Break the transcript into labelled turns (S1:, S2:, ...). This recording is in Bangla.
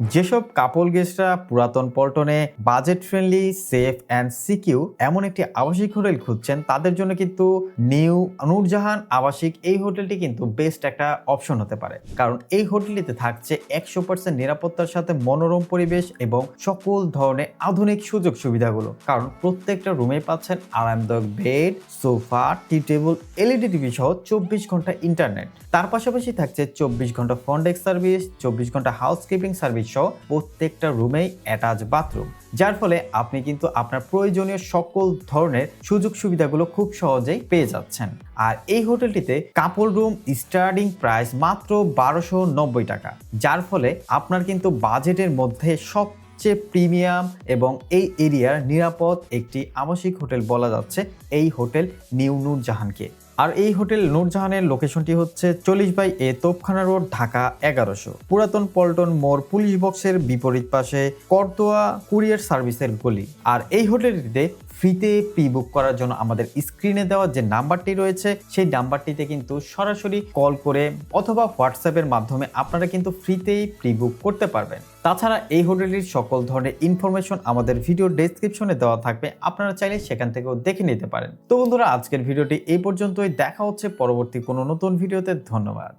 S1: যেসব কাপল গেস্টরা পুরাতন পল্টনে budget friendly, safe and secure এমন একটি আবাসিক হোটেল খুঁজছেন, তাদের জন্য কিন্তু নিউ নূরজাহান আবাসিক এই হোটেলটি কিন্তু বেস্ট একটা অপশন হতে পারে। কারণ এই হোটেলটিতে থাকছে 100% নিরাপত্তার সাথে মনোরম পরিবেশ এবং সকল ধরনের আধুনিক সুযোগ সুবিধাগুলো। কারণ প্রত্যেকটা রুমে পাচ্ছেন আরামদায়ক বেড, সোফা, টি টেবিল, এলইডি টিভি সহ 24 ঘন্টা ইন্টারনেট। তার পাশাপাশি থাকছে 24 ঘন্টা ফ্রন্ট ডেস্ক সার্ভিস, 24 ঘন্টা হাউসকিপিং সার্ভিস সহ প্রত্যেকটা রুমেই অ্যাটাচ বাথরুম, যার ফলে আপনি কিন্তু আপনার প্রয়োজনীয় সকল ধরনের সুযোগ সুবিধাগুলো খুব সহজেই পেয়ে যাচ্ছেন। আর এই হোটেলটিতে কাপল রুম স্টার্টিং প্রাইস মাত্র 1290 টাকা, যার ফলে আপনার কিন্তু বাজেটের মধ্যে সবচেয়ে প্রিমিয়াম এবং এই এরিয়ার নিরাপদ একটি আবাসিক হোটেল বলা যাচ্ছে এই হোটেল নিউ নূরজাহানকে। আর এই হোটেল নূরজাহানের লোকেশনটি হচ্ছে 40/A তোপখানা রোড, ঢাকা 1100, পুরাতন পল্টন মোড় পুলিশ বক্সের বিপরীত পাশে, করতোয়া কুরিয়ার সার্ভিসের গলি। আর এই হোটেলটিতে ফ্রিতে প্রি বুক করার জন্য আমাদের স্ক্রিনে দেওয়া যে নাম্বারটি রয়েছে সেই নাম্বারটিতে কিন্তু সরাসরি কল করে অথবা হোয়াটসঅ্যাপের মাধ্যমে আপনারা কিন্তু ফ্রিতেই প্রি বুক করতে পারবেন। তাছাড়া এই হোটেলটির সকল ধরনের ইনফরমেশন আমাদের ভিডিও ডেসক্রিপশনে দেওয়া থাকবে, আপনারা চাইলে সেখান থেকেও দেখে নিতে পারেন। তো বন্ধুরা, আজকের ভিডিওটি এই পর্যন্তই। দেখা হচ্ছে পরবর্তী কোনো নতুন ভিডিওতে। ধন্যবাদ।